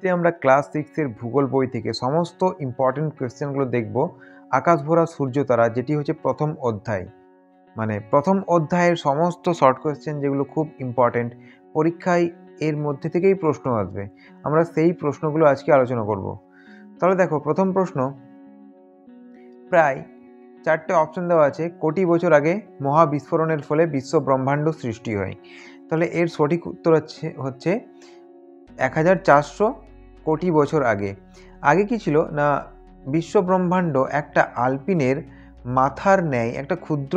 ভিডিওতে আমরা ক্লাস 6 এর ভূগোল বই থেকে সমস্ত ইম্পর্টেন্ট কোয়েশ্চেনগুলো দেখব। আকাশ ভরা সূর্যতারা, যেটি হচ্ছে প্রথম অধ্যায়। মানে প্রথম অধ্যায়ের সমস্ত শর্ট কোয়েশ্চেন যেগুলো খুব ইম্পর্টেন্ট, পরীক্ষায় এর মধ্যে থেকেই প্রশ্ন আসবে। আমরা সেই প্রশ্নগুলো আজকে আলোচনা করব। তাহলে দেখো, প্রথম প্রশ্ন, প্রায় 4টে অপশন দেওয়া আছে। কোটি বছর আগে মহাবিস্ফোরণের ফলে বিশ্ব ব্রহ্মাণ্ড সৃষ্টি হয়। তাহলে এর সঠিক উত্তর হচ্ছে 1400 কোটি বছর আগে। আগে কি ছিল না, বিশ্ব ব্রহ্মাণ্ড একটা আলপিনের মাথার ন্যায় একটা ক্ষুদ্র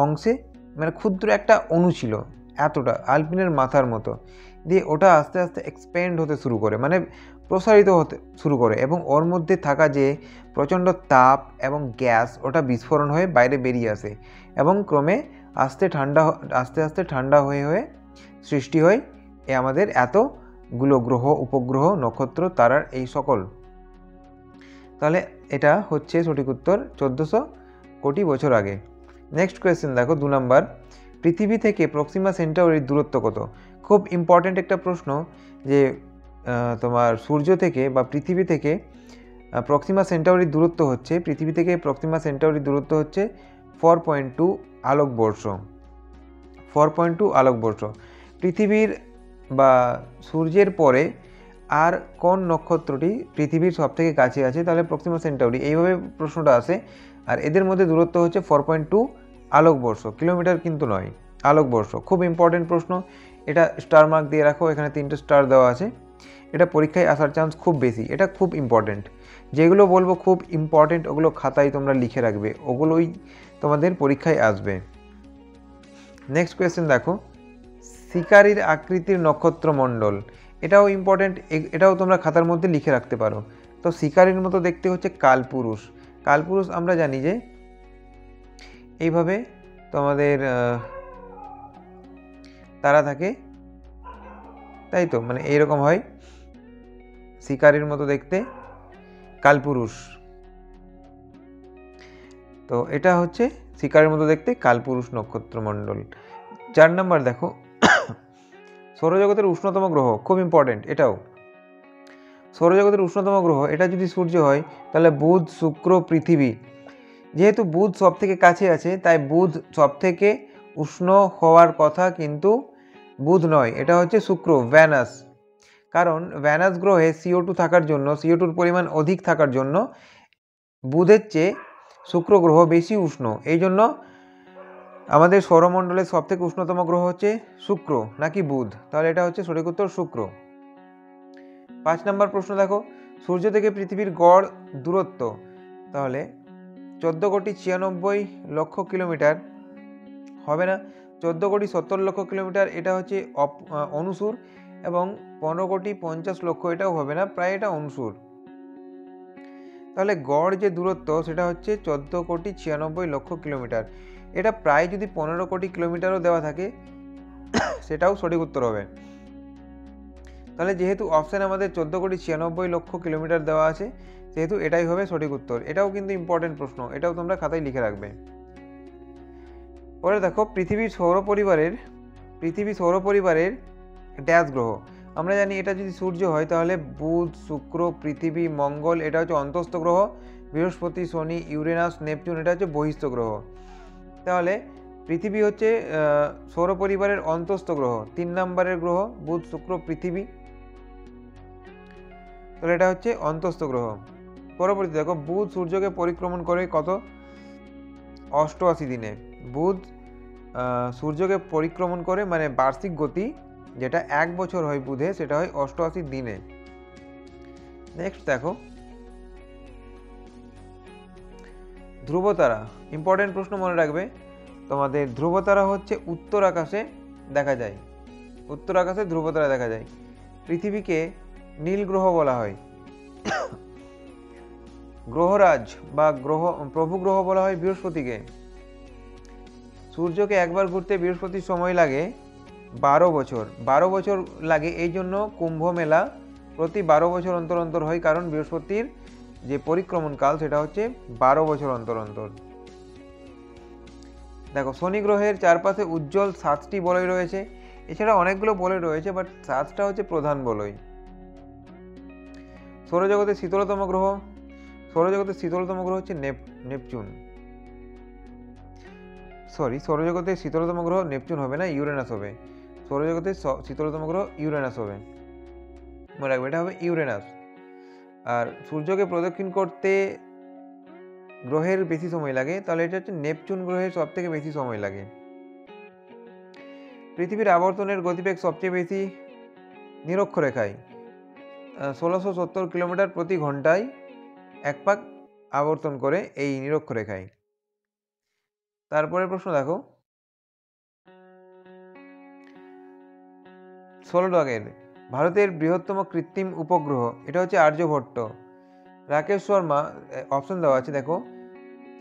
অংশে, মানে ক্ষুদ্র একটা অণু ছিল, এতটা আলপিনের মাথার মতো, দিয়ে ওটা আস্তে আস্তে এক্সপ্যান্ড হতে শুরু করে, মানে প্রসারিত হতে শুরু করে, এবং ওর মধ্যে থাকা যে প্রচণ্ড তাপ এবং গ্যাস, ওটা বিস্ফোরণ হয়ে বাইরে বেরিয়ে আসে, এবং ক্রমে আস্তে আস্তে ঠান্ডা হয়ে হয়ে সৃষ্টি হয় আমাদের এতগুলো গ্রহ, উপগ্রহ, নক্ষত্র, তারার এই সকল। তাহলে এটা হচ্ছে সঠিক উত্তর 1400 কোটি বছর আগে। নেক্সট কোয়েশ্চেন দেখো, 2 নম্বর, পৃথিবী থেকে প্রক্সিমা সেন্টাউরির দূরত্ব কত? খুব ইম্পর্টেন্ট একটা প্রশ্ন, যে তোমার সূর্য থেকে বা পৃথিবী থেকে প্রক্সিমা সেন্টাউরির দূরত্ব হচ্ছে, পৃথিবী থেকে প্রক্সিমা সেন্টাউরির দূরত্ব হচ্ছে 4.2 আলোকবর্ষ। 4.2 আলোকবর্ষ। পৃথিবীর বা সূর্যের পরে আর কোন নক্ষত্রটি পৃথিবীর সবথেকে কাছে আছে? তাহলে প্রক্সিমা সেন্টাউরি, এইভাবে প্রশ্নটা আসে। আর এদের মধ্যে দূরত্ব হচ্ছে 4.2 আলোকবর্ষ, কিলোমিটার কিন্তু নয়, আলোকবর্ষ। খুব ইম্পর্টেন্ট প্রশ্ন, এটা স্টার মার্ক দিয়ে রাখো, এখানে 3টে স্টার দেওয়া আছে। এটা পরীক্ষায় আসার চান্স খুব বেশি, এটা খুব ইম্পর্টেন্ট। যেগুলো বলবো খুব ইম্পর্টেন্ট, ওগুলো খাতায় তোমরা লিখে রাখবে, ওগুলোই তোমাদের পরীক্ষায় আসবে। নেক্সট কোয়েশ্চেন দেখো, শিকারির আকৃতির নক্ষত্রমণ্ডল, এটাও ইম্পর্টেন্ট, এটাও তোমরা খাতার মধ্যে লিখে রাখতে পারো। তো শিকারির মতো দেখতে হচ্ছে কালপুরুষ। কালপুরুষ আমরা জানি যে এইভাবে তোমাদের তারা থাকে, তাই তো, মানে এইরকম হয়, শিকারির মতো দেখতে কালপুরুষ। তো এটা হচ্ছে শিকারির মতো দেখতে কালপুরুষ নক্ষত্রমণ্ডল। 4 নম্বর দেখো, সৌরজগতের উষ্ণতম গ্রহ, খুব ইম্পর্টেন্ট এটাও। সৌরজগতের উষ্ণতম গ্রহ, এটা যদি সূর্য হয় তাহলে বুধ, শুক্র, পৃথিবী। যেহেতু বুধ সব থেকে কাছে আছে, তাই বুধ সব থেকে উষ্ণ হওয়ার কথা, কিন্তু বুধ নয়, এটা হচ্ছে শুক্র, ভ্যানাস। কারণ ভ্যানাস গ্রহে CO2 থাকার জন্য, CO2-র পরিমাণ অধিক থাকার জন্য বুধের চেয়ে শুক্র গ্রহ বেশি উষ্ণ। এই জন্য আমাদের সৌরমণ্ডলের সবথেকে উষ্ণতম গ্রহ হচ্ছে শুক্র, নাকি বুধ। তাহলে এটা হচ্ছে সঠিক উত্তর শুক্র। 5 নম্বর প্রশ্ন দেখো, সূর্য থেকে পৃথিবীর গড় দূরত্ব, তাহলে 14,96,00,000 কিলোমিটার হবে না, 14,70,00,000 কিলোমিটার, এটা হচ্ছে অনুসুর, এবং 15,50,00,000 এটাও হবে না, প্রায় এটা অনুসুর। তাহলে গড় যে দূরত্ব সেটা হচ্ছে 14,96,00,000 কিলোমিটার। এটা প্রায় যদি 15 কোটি কিলোমিটারও দেওয়া থাকে সেটাও সঠিক উত্তর হবে। তাহলে যেহেতু অপশান আমাদের 14,96,00,000 কিলোমিটার দেওয়া আছে, সেহেতু এটাই হবে সঠিক উত্তর। এটাও কিন্তু ইম্পর্টেন্ট প্রশ্ন, এটাও তোমরা খাতায় লিখে রাখবে। পরে দেখো, পৃথিবী সৌর পরিবারের ড্যাশ গ্রহ। আমরা জানি এটা যদি সূর্য হয় তাহলে বুধ, শুক্র, পৃথিবী, মঙ্গল, এটা হচ্ছে অন্তস্থ গ্রহ, বৃহস্পতি, শনি, ইউরেনাস, নেপচুন, এটা হচ্ছে বহিস্থ গ্রহ। তাহলে পৃথিবী হচ্ছে সৌর পরিবারের অন্তস্থ গ্রহ, 3 নম্বরের গ্রহ, বুধ, শুক্র, পৃথিবী। তাহলে এটা হচ্ছে অন্তস্থ গ্রহ। পরবর্তী দেখো, বুধ সূর্যকে পরিক্রমণ করে কত? 88 দিনে। বুধ সূর্যকে পরিক্রমণ করে, মানে বার্ষিক গতি যেটা 1 বছর হয় বুধে, সেটা হয় 88 দিনে। নেক্সট দেখো, ধ্রুবতারা, ইম্পর্টেন্ট প্রশ্ন, মনে রাখবে তোমাদের। ধ্রুবতারা হচ্ছে উত্তর আকাশে দেখা যায়, উত্তর আকাশে ধ্রুবতারা দেখা যায়। পৃথিবীকে নীল গ্রহ বলা হয়, গ্রহরাজ বা প্রভু গ্রহ বলা হয় বৃহস্পতিকে। সূর্যকে একবার ঘুরতে বৃহস্পতির সময় লাগে 12 বছর। 12 বছর লাগে, এই জন্য কুম্ভ মেলা প্রতি 12 বছর অন্তর অন্তর হয়, কারণ বৃহস্পতির যে পরিক্রমণ কাল সেটা হচ্ছে 12 বছর অন্তর অন্তর। দেখো, শনি গ্রহের চারপাশে উজ্জ্বল 7টি বলয় রয়েছে। এছাড়া অনেকগুলো বলয় রয়েছে, বাট 7টা হচ্ছে প্রধান বলয়। সৌরজগতের শীতলতম গ্রহ, সৌরজগতের শীতলতম গ্রহ হচ্ছে নেপচুন। সৌরজগতের শীতলতম গ্রহ নেপচুন হবে না, ইউরেনাস হবে। সৌরজগতের শীতলতম গ্রহ ইউরেনাস হবে, মনে রাখবে এটা হবে ইউরেনাস। আর সূর্যকে প্রদক্ষিণ করতে গ্রহের বেশি সময় লাগে, তাহলে এটা হচ্ছে নেপচুন গ্রহের সব থেকে বেশি সময় লাগে। পৃথিবীর আবর্তনের গতিবেগ সবচেয়ে বেশি নিরক্ষরেখায়, 1670 কিলোমিটার প্রতি ঘন্টায় এক পাক আবর্তন করে এই নিরক্ষরেখায়। তারপরে প্রশ্ন দেখো, 16 দাগের ভারতের বৃহত্তম কৃত্রিম উপগ্রহ, এটা হচ্ছে আর্যভট্ট। রাকেশ শর্মা, অপশন দেওয়া আছে দেখো,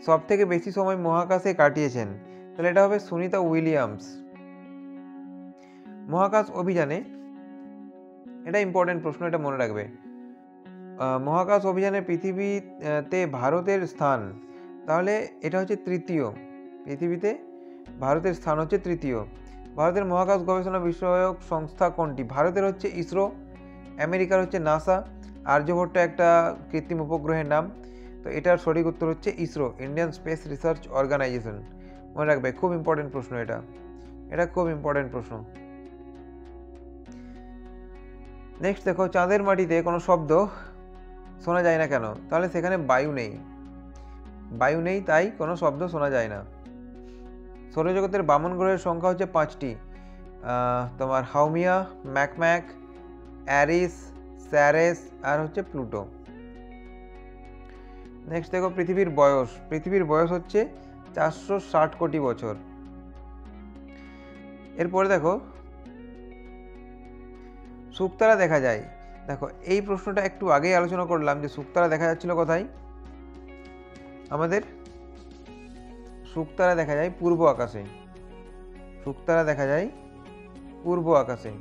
সব থেকে বেশি সময় মহাকাশে কাটিয়েছেন, তাহলে এটা হবে সুনিতা উইলিয়ামস। মহাকাশ অভিযানে, এটা ইম্পর্টেন্ট প্রশ্ন, এটা মনে রাখবে, মহাকাশ অভিযানে পৃথিবীতে ভারতের স্থান, তাহলে এটা হচ্ছে তৃতীয়। পৃথিবীতে ভারতের স্থান হচ্ছে তৃতীয়। ভারতের মহাকাশ গবেষণা বিষয়ক সংস্থা কোনটি? ভারতের হচ্ছে ইসরো, আমেরিকার হচ্ছে নাসা, আর্যভট্ট একটা কৃত্রিম উপগ্রহের নাম, তো এটার সঠিক উত্তর হচ্ছে ISRO, Indian space research organisation. মনে রাখবে, খুব ইম্পর্টেন্ট প্রশ্ন এটা খুব ইম্পর্টেন্ট প্রশ্ন। নেক্সট দেখো, চাঁদের মাটিতে কোনো শব্দ শোনা যায় না কেন? তাহলে সেখানে বায়ু নেই, তাই কোনো শব্দ শোনা যায় না। সৌরজগতের বামন গ্রহের সংখ্যা হচ্ছে 5টি, তোমার হাউমিয়া, ম্যাকম্যাক, অ্যারিস, স্যারেস আর হচ্ছে প্লুটো। নেক্সট দেখো, পৃথিবীর বয়স হচ্ছে 460 কোটি বছর। এরপরে দেখো, শুকতারা দেখা যায়, দেখো এই প্রশ্নটা একটু আগেই আলোচনা করলাম যে শুকতারা দেখা যাচ্ছিল কোথায়? আমাদের শুকতারা দেখা যায় পূর্ব আকাশে, শুকতারা দেখা যায় পূর্ব আকাশে।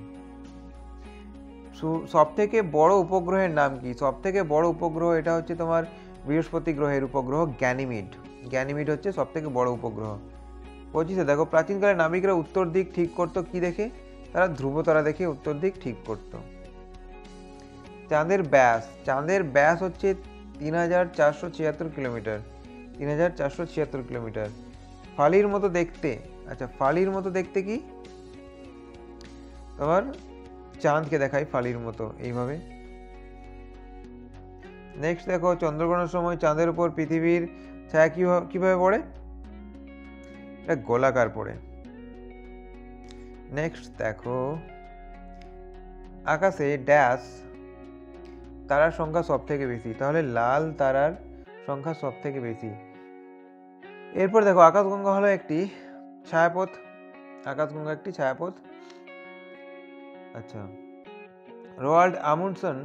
সব থেকে বড় উপগ্রহের নাম কি? সব থেকে বড় উপগ্রহ এটা হচ্ছে তোমার বৃহস্পতি গ্রহের উপগ্রহ গ্যানিমিড হচ্ছে সব থেকে বড় উপগ্রহ। 25 দেখো, প্রাচীনকালে নাবিকরা উত্তর দিক ঠিক করতো কি দেখে? তারা ধ্রুবতারা দেখে উত্তর দিক ঠিক করত। চাঁদের ব্যাস হচ্ছে 3476 কিলোমিটার, 3476 কিলোমিটার। ফালির মতো দেখতে, আচ্ছা ফালির মতো দেখতে কি? তোমার চাঁদকে দেখায় ফালির মতো এইভাবে। নেক্সট দেখো, চন্দ্রগ্রহণের সময় চাঁদের উপর পৃথিবীর ছায়া কিভাবে পড়ে? এটা গোলাকার পড়ে। নেক্সট দেখো, আকাশে ড্যাশ তারার সংখ্যা সব থেকে বেশি, তাহলে লাল তারার সংখ্যা সব থেকে বেশি। এরপর দেখো, আকাশগঙ্গা হলো একটি ছায়াপথ, আচ্ছা রোয়াল্ড আমুন্ডসন,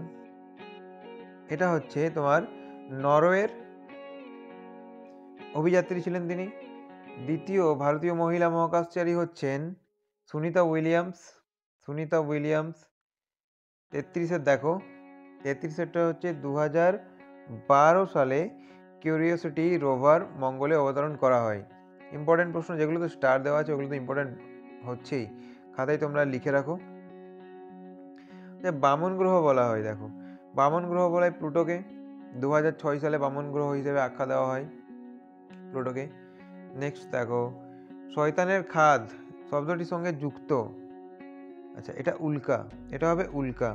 এটা হচ্ছে তোমার নরওয়ের অভিযাত্রী ছিলেন তিনি। দ্বিতীয় ভারতীয় মহিলা মহাকাশচারী হচ্ছেন সুনিতা উইলিয়ামস। 33 দেখো, 33টা হচ্ছে 2012 সালে কিউরিওসিটি রোভার মঙ্গলে অবতরণ করা হয়। ইম্পর্টেন্ট প্রশ্ন, যেগুলো তো স্টার দেওয়া আছে ওগুলো তো ইম্পর্টেন্ট হচ্ছেই, খাতায় তোমরা লিখে রাখো। বামন গ্রহ বলা হয়, দেখো বামন গ্রহ বলা হয় প্লুটোকে। 2006 সালে বামন গ্রহ হিসেবে আখ্যা দেওয়া হয় প্লুটোকে। নেক্সট দেখো, শয়তানের খাদ শব্দটির সঙ্গে যুক্ত, আচ্ছা এটা উল্কা, এটা হবে উল্কা।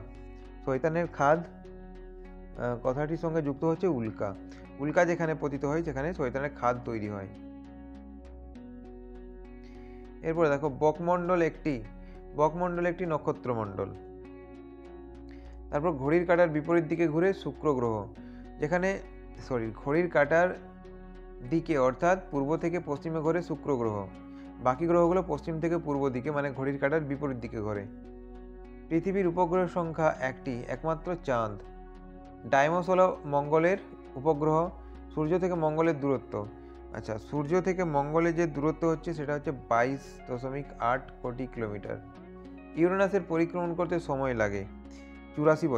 শয়তানের খাদ কথাটির সঙ্গে যুক্ত হচ্ছে উল্কা। উল্কা যেখানে পতিত হয় সেখানে শয়তানের খাদ তৈরি হয়। এরপরে দেখো, বকমণ্ডল একটি নক্ষত্রমণ্ডল। তারপর ঘড়ির কাঁটার বিপরীত দিকে ঘুরে শুক্র গ্রহ, ঘড়ির কাঁটার দিকে অর্থাৎ পূর্ব থেকে পশ্চিমে ঘোরে শুক্র গ্রহ, বাকি গ্রহগুলো পশ্চিম থেকে পূর্ব দিকে মানে ঘড়ির কাঁটার বিপরীত দিকে ঘোরে। পৃথিবীর উপগ্রহের সংখ্যা একটি, একমাত্র চাঁদ। ডাইমস হলো মঙ্গলের উপগ্রহ। সূর্য থেকে মঙ্গলের দূরত্ব, আচ্ছা সূর্য থেকে মঙ্গলে যে দূরত্ব হচ্ছে সেটা হচ্ছে 22.8 কোটি কিলোমিটার। ইউরেনাসের পরিক্রমণ করতে সময় লাগে 84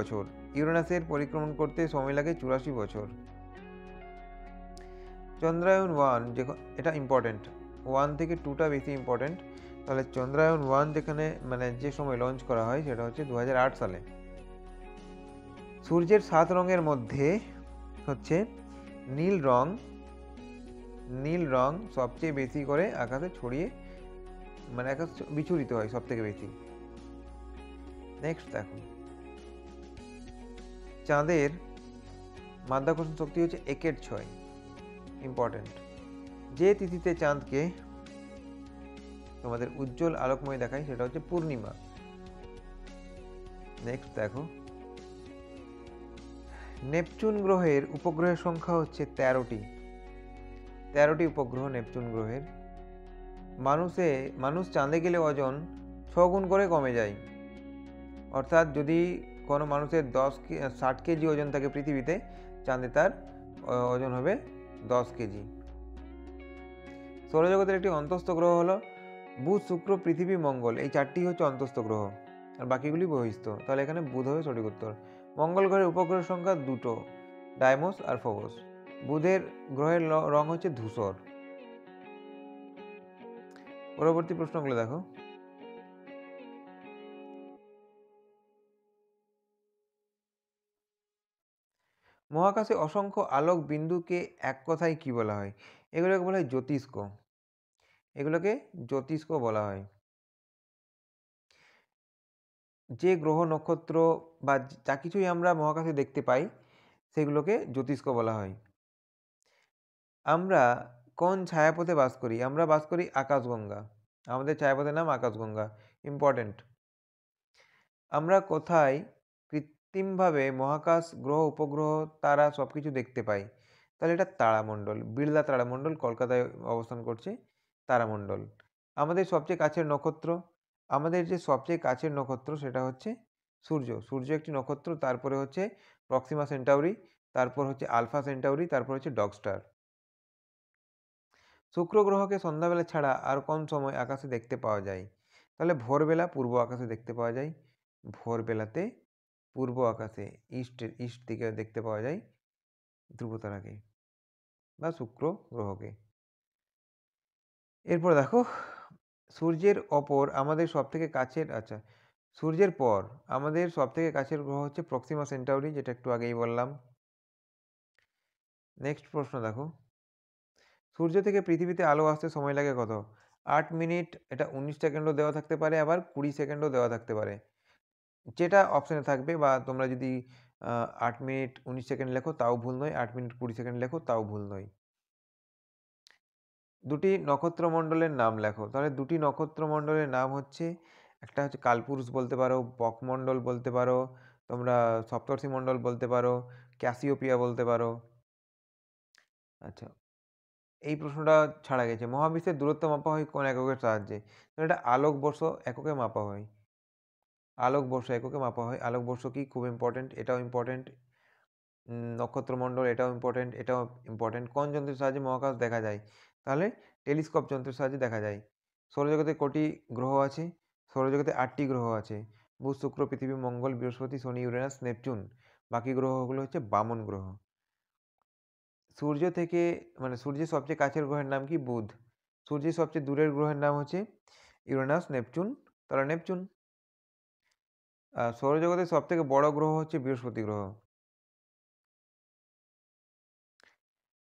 বছর। চন্দ্রায়ন 1, এটা ইম্পর্টেন্ট, 1 থেকে 2টা বেশি ইম্পর্টেন্ট। তাহলে চন্দ্রায়ন 1 যেখানে মানে যে সময় লঞ্চ করা হয় সেটা হচ্ছে 2008 সালে। সূর্যের 7 রঙের মধ্যে হচ্ছে নীল রং সবচেয়ে বেশি করে আকাশে ছড়িয়ে মানে আকাশ বিচূরিত হয় সব থেকে বেশি। নেক্সট দেখো, চাঁদের মাধ্যাকর্ষণ শক্তি হচ্ছে 1/6। ইম্পর্টেন্ট। যে তিথিতে চাঁদকে তোমাদের উজ্জ্বল আলোকময় দেখায় সেটা হচ্ছে পূর্ণিমা। নেক্সট দেখো, নেপচুন গ্রহের উপগ্রহের সংখ্যা হচ্ছে 13টি। 13টি উপগ্রহ নেপচুন গ্রহের। মানুষ চাঁদে গেলে ওজন 6 গুণ করে কমে যায়। অর্থাৎ যদি কোনো মানুষের 60 কেজি ওজন থাকে পৃথিবীতে, চাঁদে তার ওজন হবে 10 কেজি। সৌরজগতের একটি অন্তস্থ গ্রহ হলো বুধ, শুক্র, পৃথিবী, মঙ্গল। এই 4টি হচ্ছে অন্তস্থ গ্রহ, আর বাকিগুলি বহিস্থ। তাহলে এখানে বুধ হবে সঠিক উত্তর। মঙ্গল গ্রহের উপগ্রহের সংখ্যা 2টো, ডাইমোস আর ফোবস। বুধের গ্রহের রং হচ্ছে ধূসর। পরবর্তী প্রশ্নগুলো দেখো। মহাকাশে অসংখ্য আলোক বিন্দুকে এক কথায় কি বলা হয়? এগুলোকে বলা হয় জ্যোতিষ্ক। এগুলোকে জ্যোতিষ্ক বলা হয়। যে গ্রহ নক্ষত্র বা যা কিছুই আমরা মহাকাশে দেখতে পাই সেগুলোকে জ্যোতিষ্ক বলা হয়। আমরা কোন ছায়াপথে বাস করি? আমরা বাস করি আকাশগঙ্গা। আমাদের ছায়াপথের নাম আকাশগঙ্গা। ইম্পর্টেন্ট। আমরা কোথায় কৃত্রিমভাবে মহাকাশ, গ্রহ, উপগ্রহ, তারা সব কিছু দেখতে পাই? তাহলে এটা তারামণ্ডল, বিড়লা তারামণ্ডল, কলকাতায় অবস্থান করছে তারামণ্ডল। আমাদের সবচেয়ে কাছের নক্ষত্র, আমাদের যে সবচেয়ে কাছের নক্ষত্র সেটা হচ্ছে সূর্য। সূর্য একটি নক্ষত্র, তারপরে হচ্ছে প্রক্সিমা সেন্টাউরি, তারপর হচ্ছে আলফা সেন্টাউরি, তারপর হচ্ছে ডগ স্টার। শুক্র গ্রহকে সন্ধ্যাবেলা ছাড়া আর কোন সময় আকাশে দেখতে পাওয়া যায়? তাহলে ভোরবেলা পূর্ব আকাশে দেখতে পাওয়া যায়। ভোরবেলাতে পূর্ব আকাশে ইস্ট দিকে দেখতে পাওয়া যায় ধ্রুবতারাকে বা শুক্র গ্রহকে। এরপর দেখো, সূর্যের অপর আমাদের সবথেকে কাছের সূর্যের পর আমাদের সবথেকে কাছের গ্রহ হচ্ছে প্রক্সিমা সেন্টাউরি, যেটা একটু আগেই বললাম। নেক্সট প্রশ্ন দেখো, সূর্য থেকে পৃথিবীতে আলো আসতে সময় লাগে কত? 8 মিনিট, এটা 19 সেকেন্ডও দেওয়া থাকতে পারে, আবার 20 সেকেন্ডও দেওয়া থাকতে পারে। যেটা অপশনে থাকবে, বা তোমরা যদি 8 মিনিট 19 সেকেন্ড লেখো তাও ভুল নয়, 8 মিনিট 20 সেকেন্ড লেখো তাও ভুল নয়। দুটি নক্ষত্রমণ্ডলের নাম লেখো। তাহলে দুটি নক্ষত্রমণ্ডলের নাম হচ্ছে, একটা হচ্ছে কালপুরুষ বলতে পারো, বকমণ্ডল বলতে পারো, তোমরা সপ্তর্ষি মণ্ডল বলতে পারো, ক্যাসিওপিয়া বলতে পারো। আচ্ছা, এই প্রশ্নটা ছাড়া গেছে। মহাবিশ্বের দূরত্ব মাপা হয় কোন এককের সাহায্যে? তাহলে এটা আলোকবর্ষ এককে মাপা হয়। আলোকবর্ষ এককে মাপা হয়। আলোকবর্ষ কি? খুব ইম্পর্টেন্ট, এটাও ইম্পর্টেন্ট। নক্ষত্রমণ্ডল, এটাও ইম্পর্টেন্ট, এটাও ইম্পর্টেন্ট। কোন যন্ত্রের সাহায্যে মহাকাশ দেখা যায়? তাহলে টেলিস্কোপ যন্ত্রের সাহায্যে দেখা যায়। সৌরজগতে কটি গ্রহ আছে? সৌরজগতে 8টি গ্রহ আছে। বুধ, শুক্র, পৃথিবী, মঙ্গল, বৃহস্পতি, শনি, ইউরেনাস, নেপচুন। বাকি গ্রহগুলো হচ্ছে বামন গ্রহ। সূর্য থেকে সূর্যের সবচেয়ে কাছের গ্রহের নাম কি? বুধ। সূর্যের সবচেয়ে দূরের গ্রহের নাম হচ্ছে ইউরেনাস, নেপচুন। তাহলে নেপচুন। সৌরজগতের সবথেকে বড় গ্রহ হচ্ছে বৃহস্পতি গ্রহ।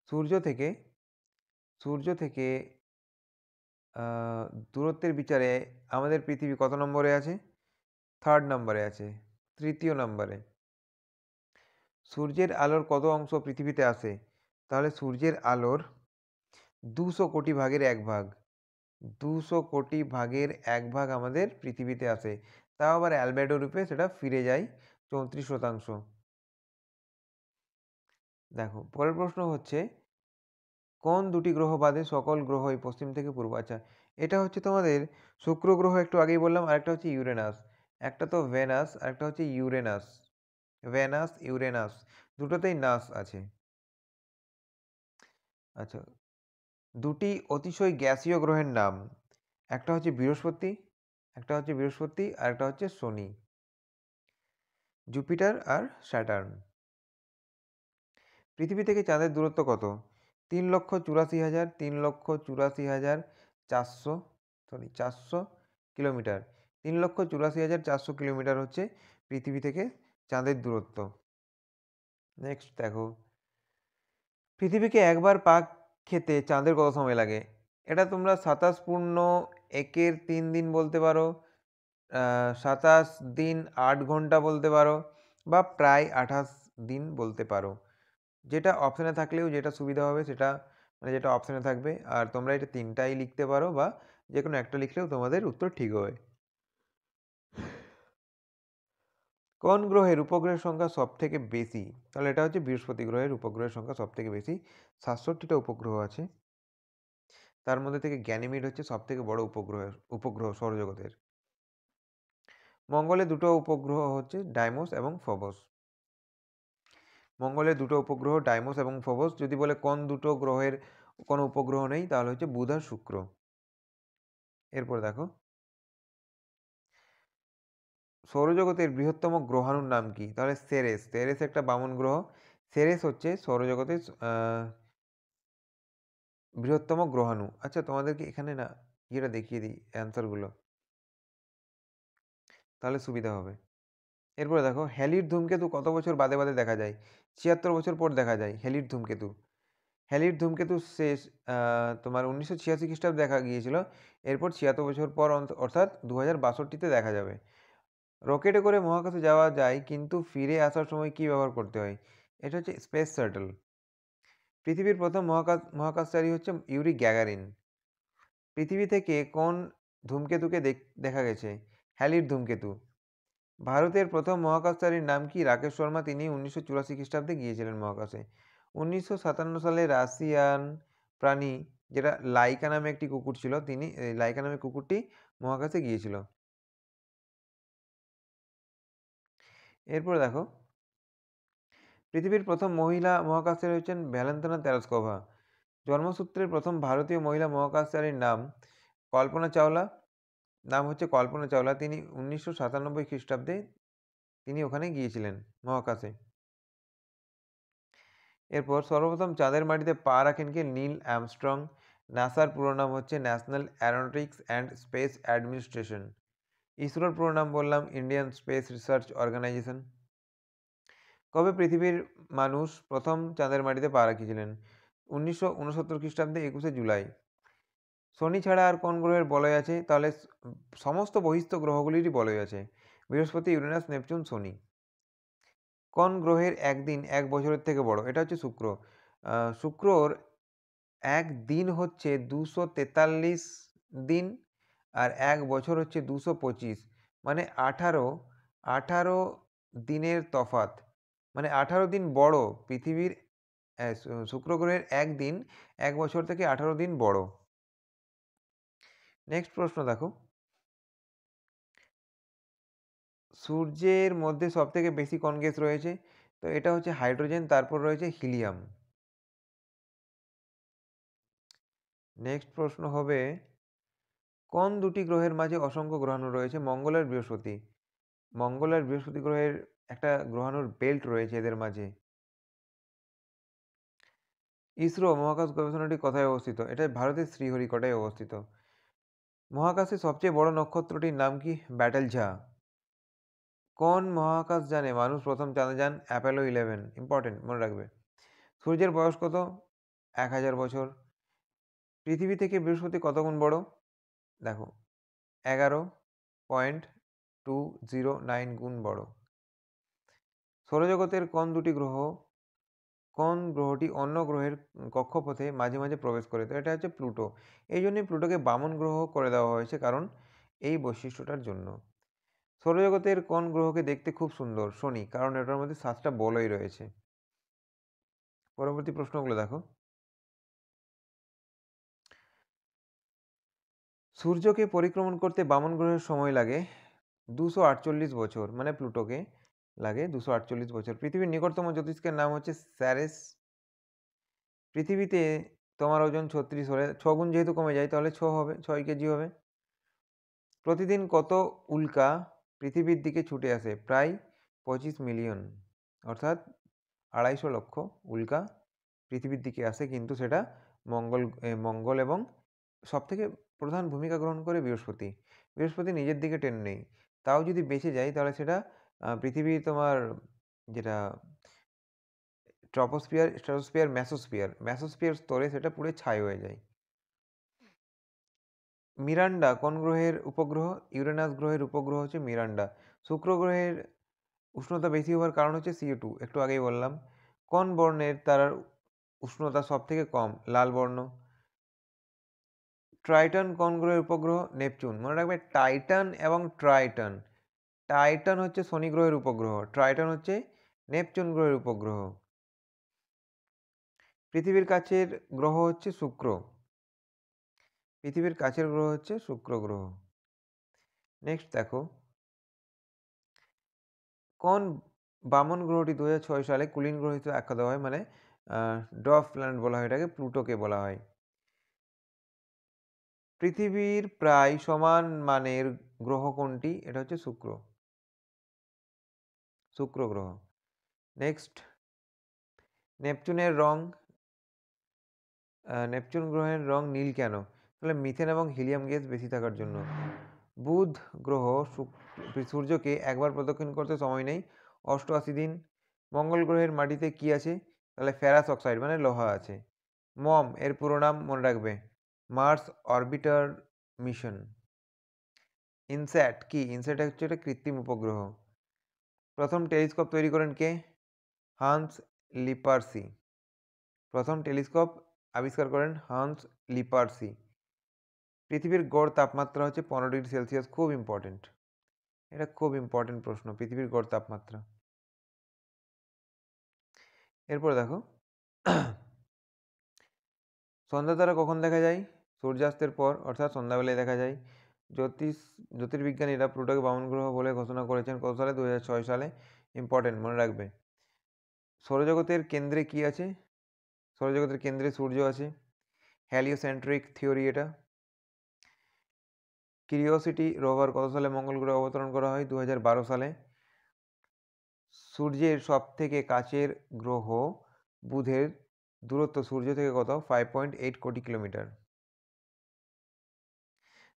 সূর্য থেকে সূর্য থেকে দূরত্বের বিচারে আমাদের পৃথিবী কত নম্বরে আছে? 3rd নম্বরে আছে, 3য় নম্বরে। সূর্যের আলোর কত অংশ পৃথিবীতে আসে? তাহলে সূর্যের আলোর 200 কোটি ভাগের 1 ভাগ। 200 কোটি ভাগের 1 ভাগ আমাদের পৃথিবীতে আসে। তাও আবার অ্যালবেডো রূপে সেটা ফিরে যায় 34%। দেখো, পরের প্রশ্ন হচ্ছে, কোন দুটি গ্রহ বাদে সকল গ্রহই পশ্চিম থেকে পূর্ব? আচ্ছা, এটা হচ্ছে তোমাদের শুক্র গ্রহ, একটু আগেই বললাম, আরেকটা হচ্ছে ইউরেনাস। একটা তো ভেনাস, আরেকটা হচ্ছে ইউরেনাস। ভেনাস, ইউরেনাস, দুটোতেই নাস আছে। আচ্ছা, দুটি অতিশয় গ্যাসীয় গ্রহের নাম। একটা হচ্ছে বৃহস্পতি, আর একটা হচ্ছে শনি। জুপিটার আর স্যাটার্ন। পৃথিবী থেকে চাঁদের দূরত্ব কত? 3,84,000, 3,84,400 400 কিলোমিটার। 3,84,400 কিলোমিটার হচ্ছে পৃথিবী থেকে চাঁদের দূরত্ব। নেক্সট দেখো, পৃথিবীকে একবার পাক খেতে চাঁদের কত সময় লাগে? এটা তোমরা 27 × 1 = 3 দিন বলতে পারো, 27 দিন 8 ঘন্টা বলতে পারো, বা প্রায় 28 দিন বলতে পারো। যেটা অপশানে থাকলেও যেটা সুবিধা হবে সেটা, মানে যেটা অপশানে থাকবে, আর তোমরা এটা তিনটাই লিখতে পারো বা যে কোনো একটা লিখলেও তোমাদের উত্তর ঠিক হবে। কোন গ্রহের উপগ্রহের সংখ্যা সব থেকে বেশি? তাহলে এটা হচ্ছে বৃহস্পতি গ্রহের উপগ্রহের সংখ্যা সব থেকে বেশি, 67টা উপগ্রহ আছে। তার মধ্যে থেকে গ্যানিমিড হচ্ছে সব থেকে বড় উপগ্রহ সৌরজগতের। মঙ্গলে দুটো উপগ্রহ হচ্ছে ডাইমোস এবং ফোবস। মঙ্গলের দুটো উপগ্রহ ডাইমোস এবং ফোবস। যদি বলে কোন দুটো গ্রহের কোনো উপগ্রহ নেই, তাহলে হচ্ছে বুধ আর শুক্র। এরপর দেখো, সৌরজগতের বৃহত্তম গ্রহাণুর নাম কি? তাহলে সেরেস। সেরেস একটা বামন গ্রহ। সেরেস হচ্ছে সৌরজগতের বৃহত্তম গ্রহাণু। আচ্ছা, তোমাদেরকে এখানে না ইয়েটা দেখিয়ে দিই অ্যান্সারগুলো, তাহলে সুবিধা হবে। এরপরে দেখো, হ্যালির ধূমকেতু কত বছর বাদে বাদে দেখা যায়? 76 বছর পর দেখা যায় হ্যালির ধূমকেতু। হ্যালির ধূমকেতু শেষ তোমার 1986 খ্রিস্টাব্দে দেখা গিয়েছিল। এরপর 76 বছর পর অর্থাৎ 2062-তে দেখা যাবে। রকেটে করে মহাকাশে যাওয়া যায়, কিন্তু ফিরে আসার সময় কি ব্যবহার করতে হয়? এটা হচ্ছে স্পেস শাটল। পৃথিবীর প্রথম মহাকাশচারী হচ্ছে ইউরি গ্যাগারিন। পৃথিবী থেকে কোন ধূমকেতুকে দেখা গেছে? হ্যালির ধূমকেতু। ভারতের প্রথম মহাকাশচারীর নাম কি? রাকেশ শর্মা। তিনি 1984 খ্রিস্টাব্দে গিয়েছিলেন মহাকাশে। 1957 সালে রাশিয়ান প্রাণী, যেটা লাইকা নামে একটি কুকুর ছিল, তিনি লাইকা নামে কুকুরটি মহাকাশে গিয়েছিল। এরপরে দেখো, পৃথিবীর প্রথম মহিলা মহাকাশচারী হচ্ছেন ভ্যালেন্তিনা তেরাস্কোভা। জন্মসূত্রের প্রথম ভারতীয় মহিলা মহাকাশচারীর নাম কল্পনা চাওলা। নাম হচ্ছে কল্পনা চাওলা। তিনি 1997 খ্রিস্টাব্দে তিনি ওখানে গিয়েছিলেন মহাকাশে। এরপর সর্বপ্রথম চাঁদের মাটিতে পা রাখেন কে? Neil Armstrong. নাসার পুরো নাম হচ্ছে national Aeronautics and space administration. ইসরোর পুরো নাম বললাম ইন্ডিয়ান স্পেস রিসার্চ অর্গানাইজেশন। কবে পৃথিবীর মানুষ প্রথম চাঁদের মাটিতে পা রাখিয়েছিলেন? 1969 খ্রিস্টাব্দে 21শে জুলাই। শনি ছাড়া আর কোন গ্রহের বলয় আছে? তাহলে সমস্ত বহিস্থ গ্রহগুলিরই বলয় আছে, বৃহস্পতি, ইউরেনাস, নেপচুন, শনি। কোন গ্রহের একদিন 1 বছরের থেকে বড়? এটা হচ্ছে শুক্র। শুক্রর একদিন হচ্ছে 243 দিন, আর 1 বছর হচ্ছে 225, মানে 18 দিনের তফাৎ, মানে 18 দিন বড় পৃথিবীর। শুক্র গ্রহের একদিন 1 বছর থেকে 18 দিন বড়। নেক্সট প্রশ্ন দেখো, সূর্যের মধ্যে সব থেকে বেশি কোন গ্যাস রয়েছে? তো এটা হচ্ছে হাইড্রোজেন, তারপর রয়েছে হিলিয়াম। নেক্সট প্রশ্ন হবে, কোন দুটি গ্রহের মাঝে অসংখ্য গ্রহাণু রয়েছে? মঙ্গল আর বৃহস্পতি। মঙ্গল আর বৃহস্পতি গ্রহের একটা গ্রহাণুর বেল্ট রয়েছে এদের মাঝে। ইসরো মহাকাশ গবেষণাটি কোথায় অবস্থিত? এটা ভারতের শ্রীহরিকোটায় অবস্থিত। মহাকাশে সবচেয়ে বড় নক্ষত্রটির নাম কি? ব্যাটেলঝা। কোন মহাকাশযানে মানুষ প্রথম চাঁদে যান? অ্যাপোলো 11। ইম্পর্টেন্ট, মনে রাখবে। সূর্যের বয়স কত? 1000 বছর। পৃথিবী থেকে বৃহস্পতি কত গুণ বড়? দেখো, 11.209 গুণ বড়। সৌরজগতের কোন গ্রহটি অন্য গ্রহের কক্ষপথে মাঝে মাঝে প্রবেশ করে? তো এটা হচ্ছে প্লুটো। এই জন্যই প্লুটোকে বামন গ্রহ করে দেওয়া হয়েছে, কারণ এই বৈশিষ্ট্যটার জন্য। সৌরজগতের কোন গ্রহকে দেখতে খুব সুন্দর? শনি, কারণ এটার মধ্যে 7টা বলয় রয়েছে। পরবর্তী প্রশ্নগুলো দেখো, সূর্যকে পরিক্রমণ করতে বামন গ্রহের সময় লাগে 248 বছর, মানে প্লুটোকে লাগে 248 বছর। পৃথিবীর নিকটতম জ্যোতিষ্কের নাম হচ্ছে স্যারেস। পৃথিবীতে তোমার ওজন 36 হলে 6 গুণ যেহেতু কমে যায়, তাহলে 6 হবে, 6 কেজি হবে। প্রতিদিন কত উল্কা পৃথিবীর দিকে ছুটে আসে? প্রায় 25 মিলিয়ন, অর্থাৎ 250 লক্ষ উল্কা পৃথিবীর দিকে আসে, কিন্তু সেটা মঙ্গল এবং সবথেকে প্রধান ভূমিকা গ্রহণ করে বৃহস্পতি। বৃহস্পতি নিজের দিকে টেনে নেই, তাও যদি বেঁচে যায় তাহলে সেটা পৃথিবীর তোমার যেটা ট্রপোস্ফিয়ার, স্ট্র্যাটোস্ফিয়ার, মেসোস্ফিয়ার স্তরে সেটা পুরো ছাই হয়ে যায়। মিরান্ডা কোন গ্রহের উপগ্রহ? ইউরেনাস গ্রহের উপগ্রহ হচ্ছে মিরান্ডা। শুক্র গ্রহের উষ্ণতা বেশি হওয়ার কারণ হচ্ছে CO2, একটু আগেই বললাম। কোন বর্ণের তারার উষ্ণতা সবথেকে কম? লাল বর্ণ। ট্রাইটন কোন গ্রহের উপগ্রহ? নেপচুন। মনে রাখবে টাইটান এবং ট্রাইটন। টাইটান হচ্ছে শনি গ্রহের উপগ্রহ, ট্রাইটন হচ্ছে নেপচুন গ্রহের উপগ্রহ। পৃথিবীর কাছের গ্রহ হচ্ছে শুক্র। পৃথিবীর কাছের গ্রহ হচ্ছে শুক্র গ্রহ। নেক্সট দেখো, কোন বামন গ্রহটি 2006 সালে কুলিন গ্রহ হিসেবে আখ্যা দেওয়া হয়, মানে ড্রফ প্ল্যানেট বলা হয় এটাকে, প্লুটোকে বলা হয়। পৃথিবীর প্রায় সমান মানের গ্রহ কোনটি? এটা হচ্ছে শুক্র, শুক্র গ্রহ। নেক্সট, নেপচুনের রং, নেপচুন গ্রহের রং নীল কেন? তাহলে মিথেন এবং হিলিয়াম গ্যাস বেশি থাকার জন্য। বুধ গ্রহ সূর্যকে একবার প্রদক্ষিণ করতে সময় নেই 88 দিন। মঙ্গল গ্রহের মাটিতে কি আছে? তাহলে ফেরাস অক্সাইড মানে লোহা আছে। মম এর পুরো নাম মনে রাখবে, মার্স অরবিটার মিশন। ইনস্যাট কি? ইনস্যাট হচ্ছে একটা কৃত্রিম উপগ্রহ। প্রথম টেলিস্কোপ তৈরি করেন কে? হান্স লিপারসি। প্রথম টেলিস্কোপ আবিষ্কার করেন হান্স লিপারসি। পৃথিবীর গড় তাপমাত্রা হচ্ছে 15°C, খুব ইম্পর্টেন্ট, এটা খুব ইম্পর্টেন্ট প্রশ্ন, পৃথিবীর গড় তাপমাত্রা। এরপর দেখো, সন্ধ্যা তারা কখন দেখা যায়? সূর্যাস্তের পর, অর্থাৎ সন্ধ্যাবেলায় দেখা যায়। জ্যোতির্বিজ্ঞানীরা প্লুটোকে বামন গ্রহ বলে ঘোষণা করেছেন কত সালে? 2006 সালে। ইম্পর্টেন্ট, মনে রাখবে। সৌরজগতের কেন্দ্রে কি আছে? সৌরজগতের কেন্দ্রে সূর্য আছে। হ্যালিওসেন্ট্রিক থিওরি এটা। কিউরিওসিটি রোভার কত সালে মঙ্গল গ্রহে অবতরণ করা হয়? 2012 সালে। সূর্যের সবথেকে কাছের গ্রহ বুধের দূরত্ব সূর্য থেকে কত? 5.8 কোটি কিলোমিটার।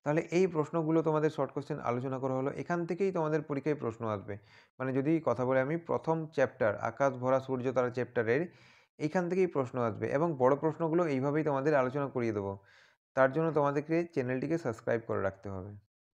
তাহলে এই প্রশ্নগুলো তোমাদের শর্ট কোশ্চেন আলোচনা করা হলো। এখান থেকেই তোমাদের পরীক্ষায় প্রশ্ন আসবে, মানে যদি কথা বলে আমি প্রথম চ্যাপ্টার আকাশ ভরা সূর্য তারা চ্যাপ্টারের, এইখান থেকেই প্রশ্ন আসবে এবং বড় প্রশ্নগুলো এইভাবেই তোমাদের আলোচনা করিয়ে দেবো। তার জন্য তোমাদেরকে চ্যানেলটিকে সাবস্ক্রাইব করে রাখতে হবে।